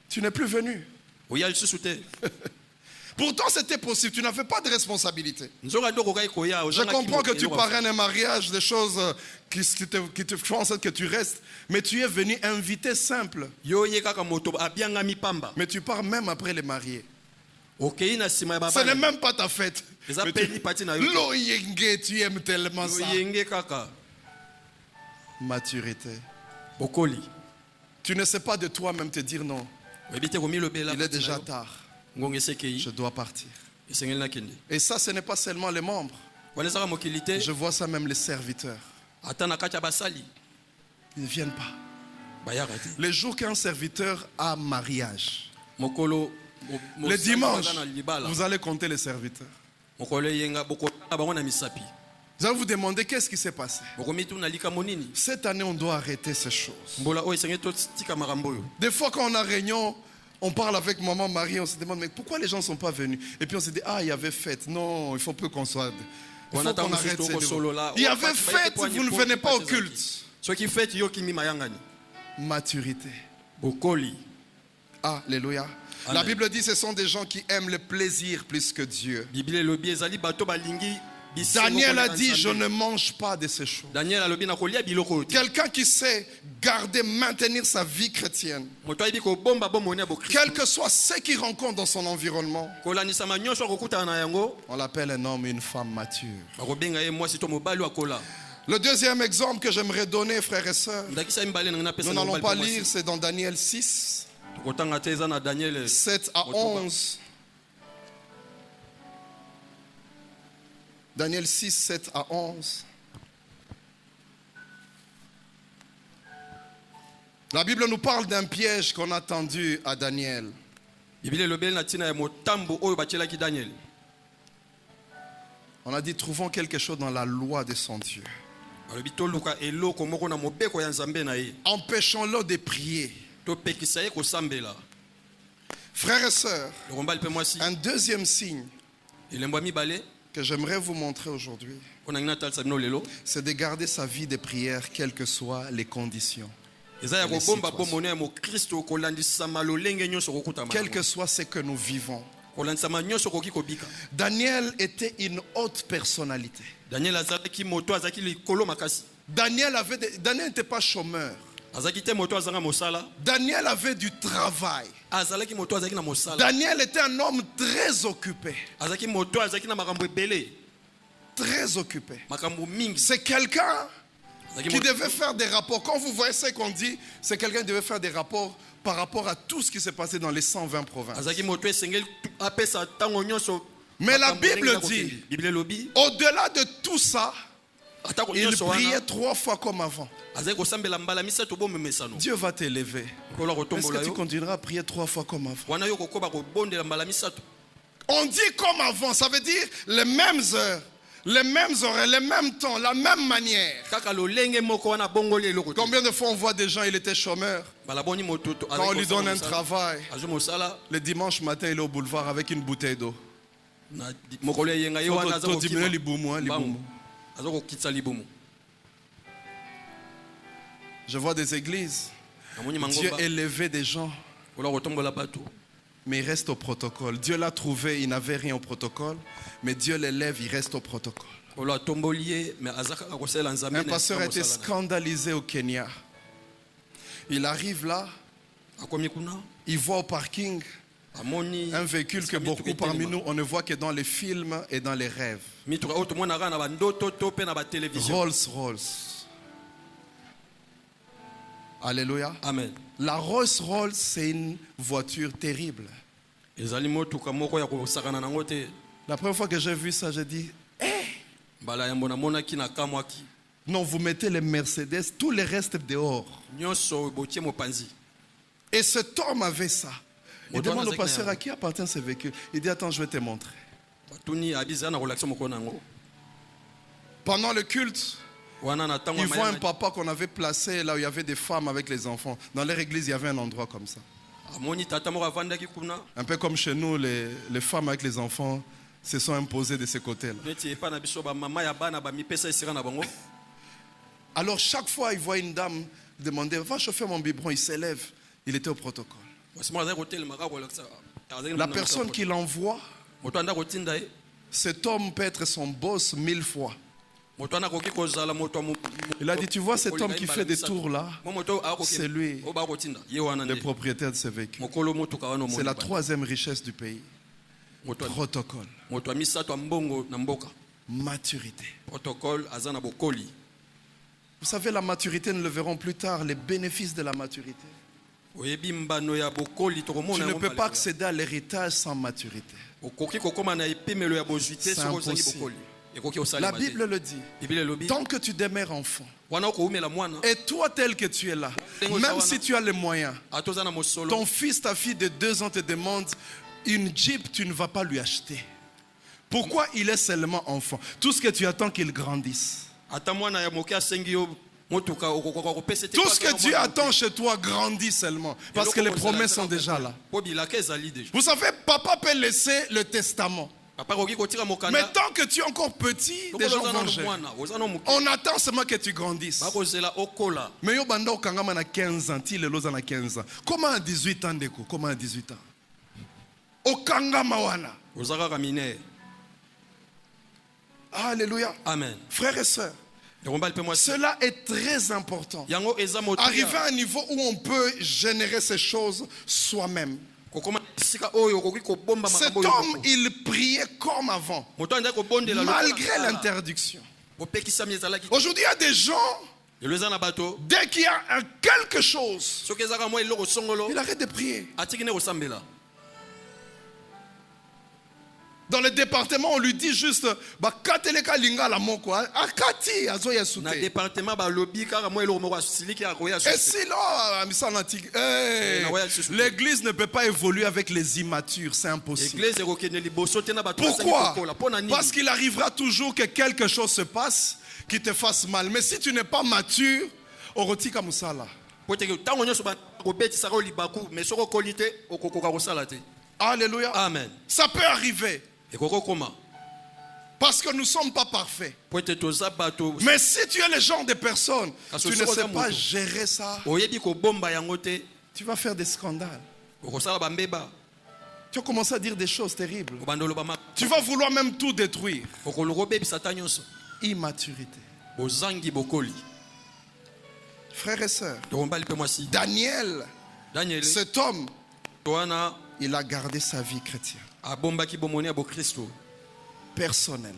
A: Tu n'es plus venu. Pourtant, c'était possible. Tu n'avais pas de responsabilité. Je comprends que tu parraines un mariage, des choses qui te font en sorte que tu restes. Mais tu es venu invité simple. Mais tu pars même après les mariés. Ce n'est même pas ta fête. Loyenge, tu aimes tellement ça. Maturité. Tu ne sais pas de toi-même te dire non. Il est déjà tard. Je dois partir. Et ça, ce n'est pas seulement les membres. Je vois ça même les serviteurs. Ils ne viennent pas. Les jours qu'un serviteur a mariage, le dimanche, vous allez compter les serviteurs. Vous allez vous demander qu'est-ce qui s'est passé. Cette année, on doit arrêter ces choses. Des fois, quand on a réunion, on parle avec maman Marie, on se demande mais pourquoi les gens ne sont pas venus? Et puis on se dit il y avait fête. Non, il faut peu qu'on soit. Il faut qu'on arrête ces dévots. Il y avait fête, vous ne venez pas au culte. Maturité. Alléluia. La Bible dit ce sont des gens qui aiment le plaisir plus que Dieu. Daniel a dit je ne mange pas de ces choses. Quelqu'un qui sait garder, maintenir sa vie chrétienne, quel que soit ce qu'il rencontre dans son environnement, on l'appelle un homme et une femme mature. Le deuxième exemple que j'aimerais donner, frères et sœurs, nous n'allons pas lire, c'est dans Daniel 6, 7 à 11. Daniel 6, 7 à 11. La Bible nous parle d'un piège qu'on a tendu à Daniel. On a dit, trouvons quelque chose dans la loi de son Dieu. Empêchons-le de prier. Frères et sœurs, un deuxième signe que j'aimerais vous montrer aujourd'hui, c'est de garder sa vie de prière, quelles que soient les conditions. Quel que soit ce que nous vivons. Daniel était une haute personnalité. Daniel n'était pas chômeur. Daniel avait du travail. Daniel était un homme très occupé. Très occupé. C'est quelqu'un qui devait faire des rapports. Quand vous voyez ce qu'on dit, c'est quelqu'un qui devait faire des rapports par rapport à tout ce qui s'est passé dans les 120 provinces. Mais la Bible dit, au-delà de tout ça, il priait 3 fois comme avant. Dieu va t'élever. Est-ce que tu continueras à prier 3 fois comme avant? On dit comme avant, ça veut dire les mêmes heures, les mêmes horaires, les mêmes temps, la même manière. Combien de fois on voit des gens, il était chômeur. Quand on lui donne un travail, le dimanche matin, il est au boulevard avec une bouteille d'eau. Je vois des églises. Dieu élevait des gens. Mais il reste au protocole. Dieu l'a trouvé, il n'avait rien au protocole. Mais Dieu l'élève, il reste au protocole. Un pasteur a été scandalisé au Kenya. Il arrive là, il voit au parking un véhicule que beaucoup parmi nous, on ne voit que dans les films et dans les rêves. Rolls-Royce. Alléluia.
B: Amen.
A: La Rolls-Royce, c'est une voiture terrible. La première fois que j'ai vu ça, j'ai dit, non, vous mettez les Mercedes, tout le reste dehors. Et cet homme avait ça. Il demande au pasteur à qui appartient ce véhicule. Il dit, attends, je vais te montrer. Pendant le culte, il voit un papa qu'on avait placé là où il y avait des femmes avec les enfants. Dans leur église, il y avait un endroit comme ça. Un peu comme chez nous, les femmes avec les enfants se sont imposées de ce côté-là. Alors chaque fois, il voit une dame demander, va chauffer mon biberon, il s'élève. Il était au protocole. La personne qui l'envoie, cet homme peut être son boss 1000 fois. Il a dit, tu vois cet homme qui fait des tours là, c'est lui le propriétaire de ce véhicule. C'est la 3e richesse du pays. Protocole. Maturité. Vous savez, la maturité, nous le verrons plus tard, les bénéfices de la maturité. Tu ne peux pas accéder à l'héritage sans maturité. C'est impossible. La Bible le dit. Tant que tu demeures enfant, et toi tel que tu es là, même si tu as les moyens, ton fils, ta fille de 2 ans te demande une Jeep, tu ne vas pas lui acheter. Pourquoi? Il est seulement enfant. Tout ce que tu attends qu'il grandisse. Tout ce que Dieu attend chez toi grandit seulement. Parce que les promesses sont déjà là. Vous savez, papa peut laisser le testament. Mais tant que tu es encore petit, des gens vont gérer. On attend seulement que tu grandisses. Mais yo banda okangama na 15 ans, ti lelo za na 15 ans. Comment à 18 ans deko? Comment à 18 ans? Okangama wana. Alléluia.
B: Amen.
A: Frères et sœurs, cela est très important. Arriver à un niveau où on peut générer ces choses soi-même. Cet homme, il priait comme avant, malgré l'interdiction. Aujourd'hui, il y a des gens, dès qu'il y a quelque chose, il arrête de prier. Dans le département, on lui dit juste, kateleka linga la moko, akati azo yasute. Et si là, l'église ne peut pas évoluer avec les immatures, c'est impossible. Pourquoi? Parce qu'il arrivera toujours que quelque chose se passe qui te fasse mal. Mais si tu n'es pas mature, orotika musala. Alléluia.
B: Amen.
A: Ça peut arriver. Parce que nous ne sommes pas parfaits. Mais si tu es le genre de personne, tu ne sais pas gérer ça, tu vas faire des scandales. Tu vas commencer à dire des choses terribles. Tu vas vouloir même tout détruire. Immaturité. Frères et sœurs, Daniel, cet homme, il a gardé sa vie chrétienne. Personnel.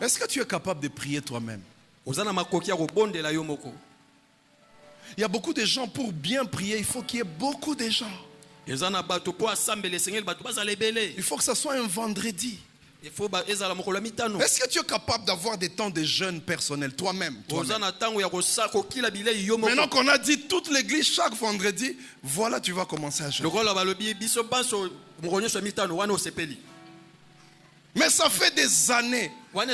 A: Est-ce que tu es capable de prier toi-même? Il y a beaucoup de gens, pour bien prier, il faut qu'il y ait beaucoup de gens. Il faut que ça soit un vendredi. Est-ce que tu es capable d'avoir des temps de jeûne personnel toi-même? Maintenant qu'on a dit toute l'église chaque vendredi, voilà, tu vas commencer à jeûner. Mais ça fait des années. Ça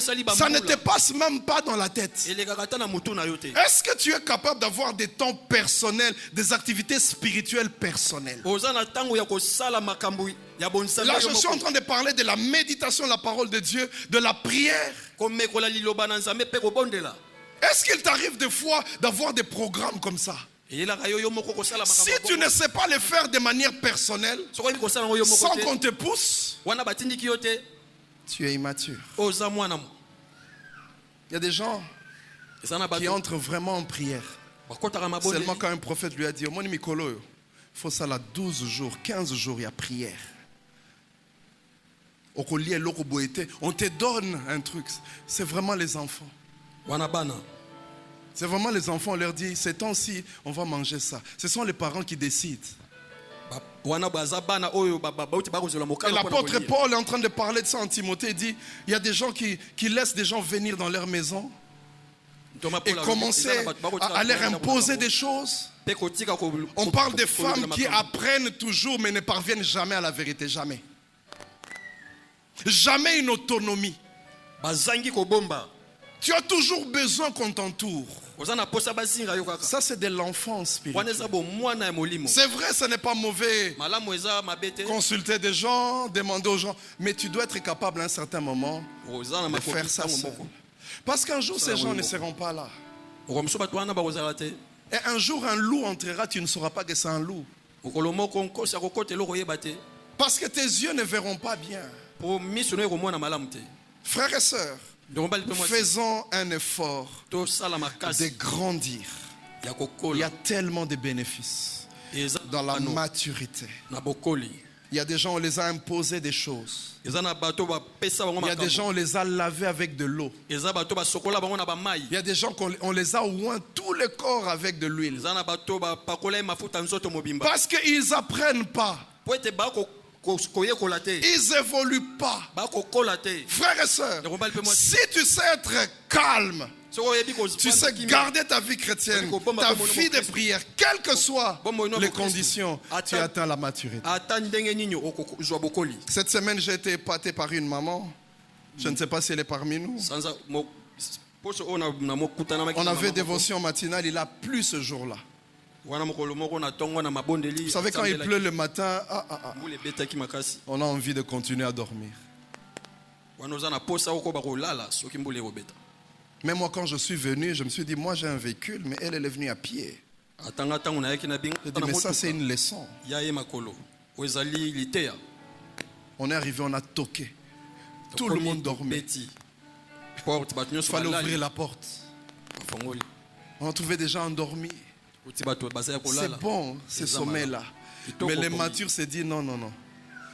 A: ne te passe même pas dans la tête. Est-ce que tu es capable d'avoir des temps personnels, des activités spirituelles personnelles? Là, je suis en train de parler de la méditation de la parole de Dieu, de la prière. Est-ce qu'il t'arrive des fois d'avoir des programmes comme ça? Si tu ne sais pas le faire de manière personnelle, sans qu'on te pousse, tu es immature. Il y a des gens qui entrent vraiment en prière seulement quand un prophète lui a dit, il faut ça là 12 jours, 15 jours, il y a prière. On te donne un truc. C'est vraiment les enfants. C'est vraiment les enfants, on leur dit, ces temps-ci, on va manger ça. Ce sont les parents qui décident. Et l'apôtre Paul est en train de parler de ça en Timothée. Il dit, il y a des gens qui laissent des gens venir dans leur maison et commencer à leur imposer des choses. On parle des femmes qui apprennent toujours mais ne parviennent jamais à la vérité. Jamais. Jamais une autonomie. Tu as toujours besoin qu'on t'entoure. Ça, c'est de l'enfance spirituelle. C'est vrai, ce n'est pas mauvais. Consulter des gens, demander aux gens. Mais tu dois être capable à un certain moment de faire ça seul. Parce qu'un jour, ces gens ne seront pas là. Et un jour, un loup entrera, tu ne sauras pas que c'est un loup. Parce que tes yeux ne verront pas bien. Frères et sœurs, faisons un effort de grandir. Il y a tellement de bénéfices dans la maturité. Il y a des gens, on les a imposé des choses. Il y a des gens, on les a lavés avec de l'eau. Il y a des gens, on les a oint tout le corps avec de l'huile. Parce qu'ils n'apprennent pas. Ils n'évoluent pas. Frères et sœurs, si tu sais être calme, tu sais garder ta vie chrétienne, ta vie de prière, quelles que soient les conditions, tu atteins la maturité. Cette semaine, j'ai été épaté par une maman. Je ne sais pas si elle est parmi nous. On avait dévotion matinale, il a plu ce jour-là. Vous savez, quand il pleut le matin, on a envie de continuer à dormir. Mais moi, quand je suis venu, je me suis dit, moi j'ai un véhicule, mais elle est venue à pied. Je dis, mais ça c'est une leçon. On est arrivé, on a toqué. Tout le monde dormait. Il fallait ouvrir la porte. On a trouvé des gens endormis. C'est bon, ce sommeil-là. Mais le mature s'est dit, non, non, non.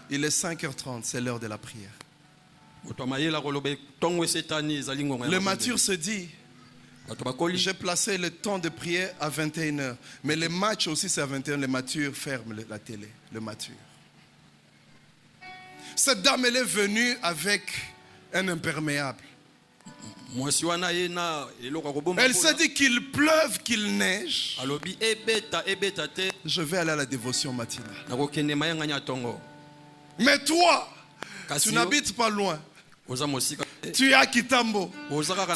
A: Il est 5h30, c'est l'heure de la prière. Le mature se dit, j'ai placé le temps de prière à 21h. Mais le match aussi c'est à 21h. Le mature ferme la télé. Le mature. Cette dame, elle est venue avec un imperméable. Elle s'est dit qu'il pleuve, qu'il neige. Je vais aller à la dévotion matinale. Mais toi, tu n'habites pas loin. Tu es à Kitambo.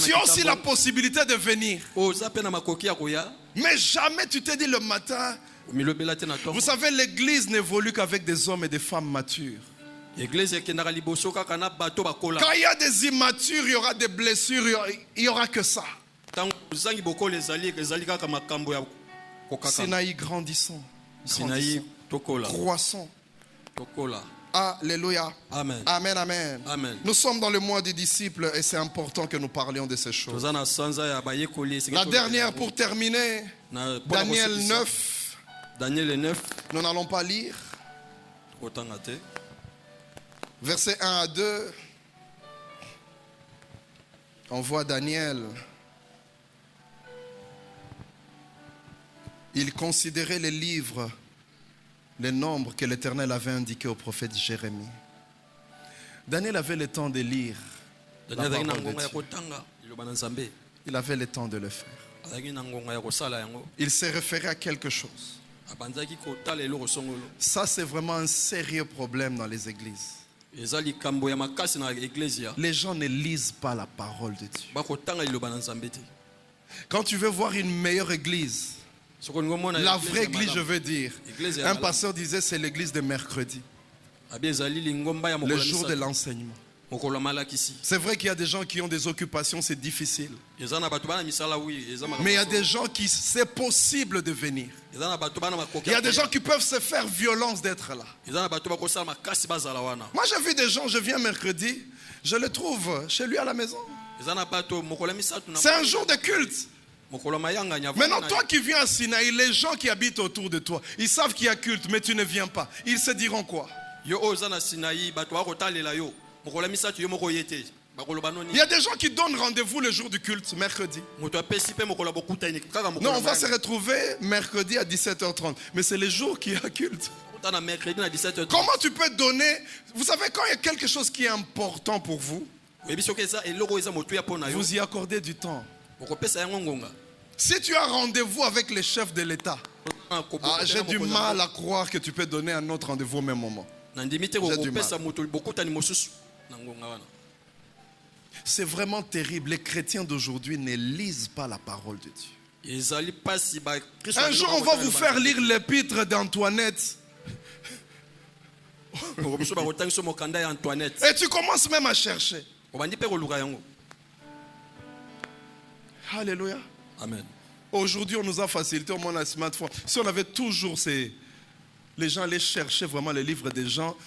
A: Tu as aussi la possibilité de venir. Mais jamais tu t'es dit le matin. Vous savez, l'église n'évolue qu'avec des hommes et des femmes matures. Quand il y a des immatures, il y aura des blessures, il n'y aura que ça. Sinaï, grandissons. Croissons. Alléluia.
B: Amen.
A: Amen, amen.
B: Amen.
A: Nous sommes dans le mois des disciples et c'est important que nous parlions de ces choses. La dernière pour terminer, Daniel 9.
B: Daniel 9.
A: Nous n'allons pas lire. Versets 1 à 2. On voit Daniel Il considérait les livres, les nombres que l'Éternel avait indiqués au prophète Jérémie. Daniel avait le temps de lire la parole de Dieu. Il avait le temps de le faire. Il s'est référé à quelque chose. Ça, c'est vraiment un sérieux problème dans les églises. Les gens ne lisent pas la parole de Dieu. Quand tu veux voir une meilleure église, la vraie église, je veux dire, un pasteur disait c'est l'église de mercredi, le jour de l'enseignement. C'est vrai qu'il y a des gens qui ont des occupations, c'est difficile. Mais il y a des gens qui, c'est possible de venir. Il y a des gens qui peuvent se faire violence d'être là. Moi j'ai vu des gens, je viens mercredi, je les trouve chez lui à la maison. C'est un jour de culte. Maintenant, toi qui viens à Sinaï, les gens qui habitent autour de toi, ils savent qu'il y a culte, mais tu ne viens pas. Ils se diront quoi? Il y a des gens qui donnent rendez-vous le jour du culte, mercredi. Non, on va se retrouver mercredi à 17h30. Mais c'est le jour qui a culte. Comment tu peux donner? Vous savez, quand il y a quelque chose qui est important pour vous, vous y accordez du temps. Si tu as rendez-vous avec les chefs de l'État, j'ai du mal à croire que tu peux donner un autre rendez-vous au même moment. C'est vraiment terrible. Les chrétiens d'aujourd'hui ne lisent pas la parole de Dieu. Un jour, on va vous faire lire l'épître d'Antoinette. Et tu commences même à chercher. Alléluia.
B: Amen.
A: Aujourd'hui, on nous a facilité au moins la smartphone. Si on avait toujours les gens allaient chercher vraiment les livres des gens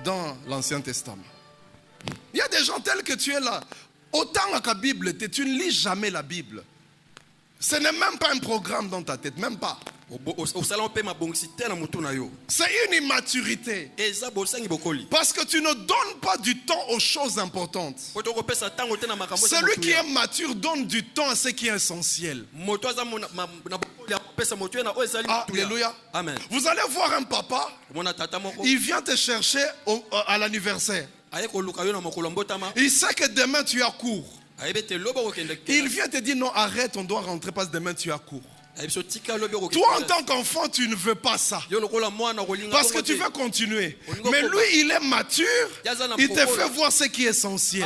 A: dans l'Ancien Testament. Il y a des gens tels que tu es là. Autant la Bible, tu ne lis jamais la Bible. Ce n'est même pas un programme dans ta tête, même pas. C'est une immaturité. Parce que tu ne donnes pas du temps aux choses importantes. Celui qui est mature donne du temps à ce qui est essentiel. Alléluia.
B: Amen.
A: Vous allez voir un papa, il vient te chercher à l'anniversaire. Il sait que demain tu as cours. Il vient te dire non, arrête, on doit rentrer parce que demain tu as cours. Toi en tant qu'enfant tu ne veux pas ça parce que tu veux continuer. Mais lui il est mature. Il te fait voir ce qui est essentiel.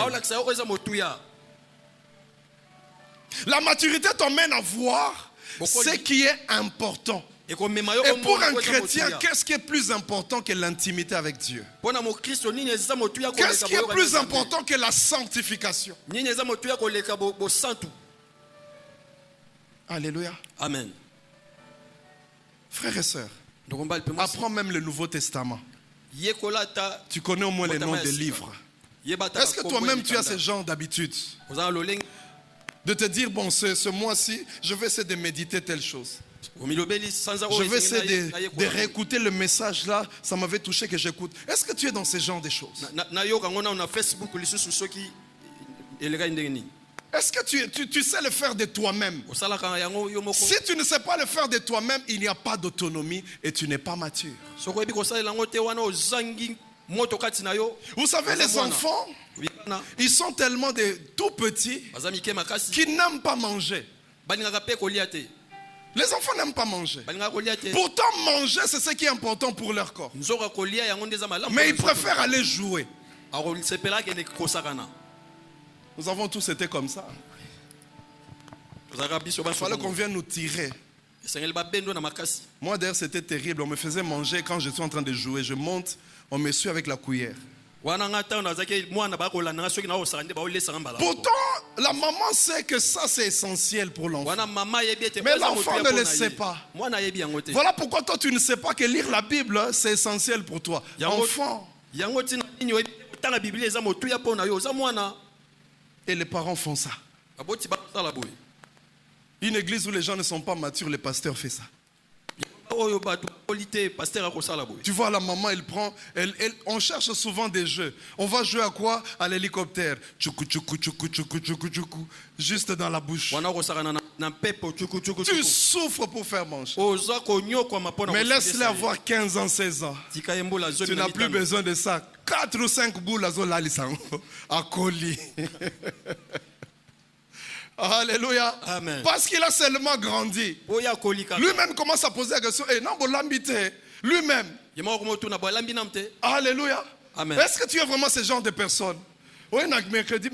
A: La maturité t'emmène à voir ce qui est important. Et pour un chrétien, qu'est-ce qui est plus important que l'intimité avec Dieu? Qu'est-ce qui est plus important que la sanctification? Alléluia.
B: Amen.
A: Frères et sœurs, apprends même le Nouveau Testament. Tu connais au moins les noms des livres. Est-ce que toi-même tu as ce genre d'habitude? De te dire, bon, ce mois-ci, je vais essayer de méditer telle chose. Je vais essayer de réécouter le message là, ça m'avait touché que j'écoute. Est-ce que tu es dans ce genre de choses? Est-ce que tu sais le faire de toi-même? Si tu ne sais pas le faire de toi-même, il n'y a pas d'autonomie et tu n'es pas mature. Vous savez, les enfants, ils sont tellement tout petits qu'ils n'aiment pas manger. Les enfants n'aiment pas manger. Pourtant, manger, c'est ce qui est important pour leur corps. Mais ils préfèrent aller jouer. Nous avons tous été comme ça. Il fallait qu'on vienne nous tirer. Moi d'ailleurs c'était terrible. On me faisait manger quand je suis en train de jouer. Je monte, on me suit avec la cuillère. Pourtant, la maman sait que ça c'est essentiel pour l'enfant. Mais l'enfant ne le sait pas. Voilà pourquoi toi tu ne sais pas que lire la Bible c'est essentiel pour toi. Enfant. Et les parents font ça. Une église où les gens ne sont pas matures, le pasteur fait ça. Tu vois, la maman, elle prend, on cherche souvent des jeux. On va jouer à quoi? À l'hélicoptère. Juste dans la bouche. Tu souffres pour faire manger. Mais laisse-les avoir 15 ans, 16 ans. Tu n'as plus besoin de ça. 4 ou 5 boules à colis. Alléluia.
B: Amen.
A: Parce qu'il a seulement grandi. Lui-même commence à poser la question. Non, lui-même. Alléluia.
B: Amen.
A: Est-ce que tu es vraiment ce genre de personne? Oui, mercredi,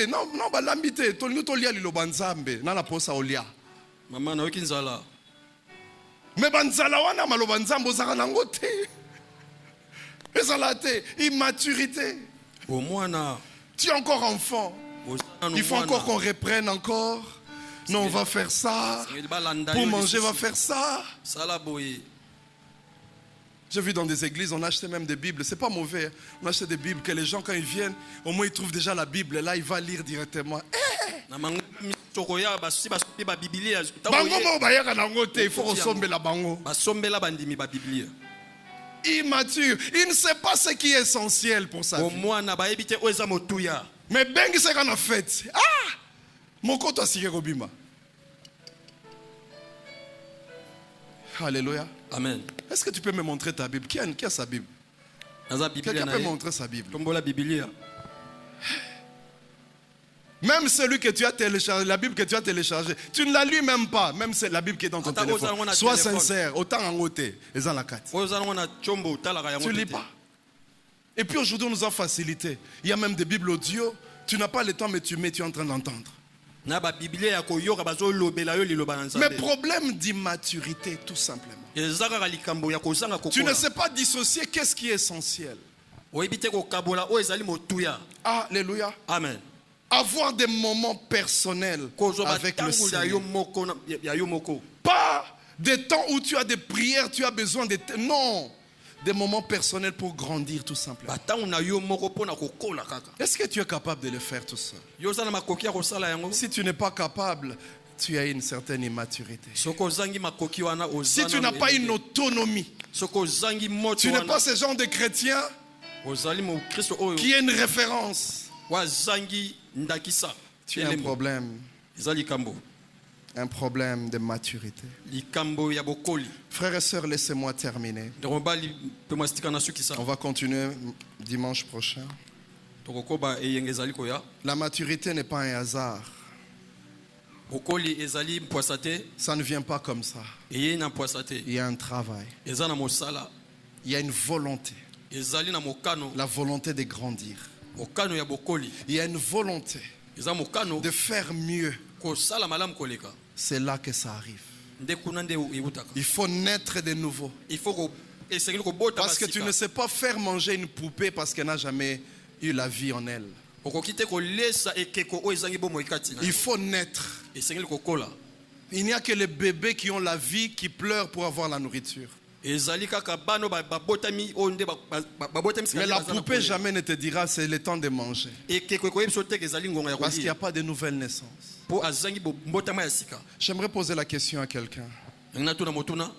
A: non, balambite, tolino tolia lilo banzambe, na la posa olia.
B: Maman na okinzala.
A: Mais banzala wana malo banzambo ozaka nango te. Ezala te, immaturité. Tu es encore enfant. Il faut encore qu'on reprenne encore. Non, on va faire ça. Pour manger, on va faire ça. J'ai vu dans des églises, on achetait même des Bibles. C'est pas mauvais. On achetait des Bibles que les gens, quand ils viennent, au moins ils trouvent déjà la Bible. Là, ils vont lire directement. Il faut ressembler la bango. Immature. Il ne sait pas ce qui est essentiel pour sa vie. Mais bengi c'est qu'on a fait. Mon compte a signé Robima. Alléluia.
B: Amen.
A: Est-ce que tu peux me montrer ta Bible? Qui a sa Bible? Quelqu'un peut montrer sa Bible? Même celui que tu as téléchargé, la Bible que tu as téléchargée, tu ne la lis même pas. Même c'est la Bible qui est dans ton téléphone. Sois sincère. Autant en côté. Les en la carte. Tu ne lis pas. Et puis aujourd'hui, on nous a facilité. Il y a même des Bibles audio. Tu n'as pas le temps, mais tu es en train d'entendre. Mais problème d'immaturité, tout simplement. Tu ne sais pas dissocier qu'est-ce qui est essentiel. Alléluia.
B: Amen.
A: Avoir des moments personnels avec le Seigneur. Pas des temps où tu as des prières, tu as besoin de... Non. Des moments personnels pour grandir tout simplement. Est-ce que tu es capable de le faire tout seul? Si tu n'es pas capable, tu as une certaine immaturité. Si tu n'as pas une autonomie, tu n'es pas ce genre de chrétien qui est une référence. Tu as un problème. Un problème de maturité. Frères et sœurs, laissez-moi terminer. On va continuer dimanche prochain. La maturité n'est pas un hasard. Ça ne vient pas comme ça. Il y a un travail. Il y a une volonté. La volonté de grandir. Il y a une volonté de faire mieux. C'est là que ça arrive. Il faut naître de nouveau. Parce que tu ne sais pas faire manger une poupée parce qu'elle n'a jamais eu la vie en elle. Il faut naître. Il n'y a que les bébés qui ont la vie qui pleurent pour avoir la nourriture. Mais la poupée jamais ne te dira c'est le temps de manger. Parce qu'il n'y a pas de nouvelle naissance. J'aimerais poser la question à quelqu'un.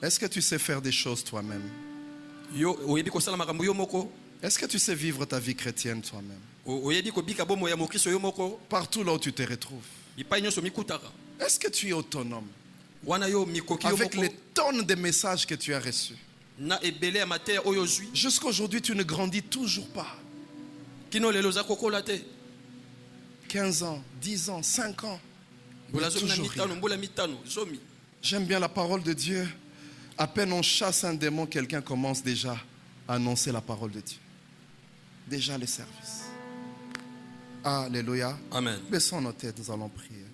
A: Est-ce que tu sais faire des choses toi-même? Est-ce que tu sais vivre ta vie chrétienne toi-même? Partout là où tu te retrouves. Est-ce que tu es autonome? Avec les tonnes de messages que tu as reçus. Jusqu'à aujourd'hui, tu ne grandis toujours pas. 15 ans, 10 ans, 5 ans. J'aime bien la parole de Dieu. À peine on chasse un démon, quelqu'un commence déjà à annoncer la parole de Dieu. Déjà les services. Alléluia.
B: Amen.
A: Baissons nos têtes, nous allons prier.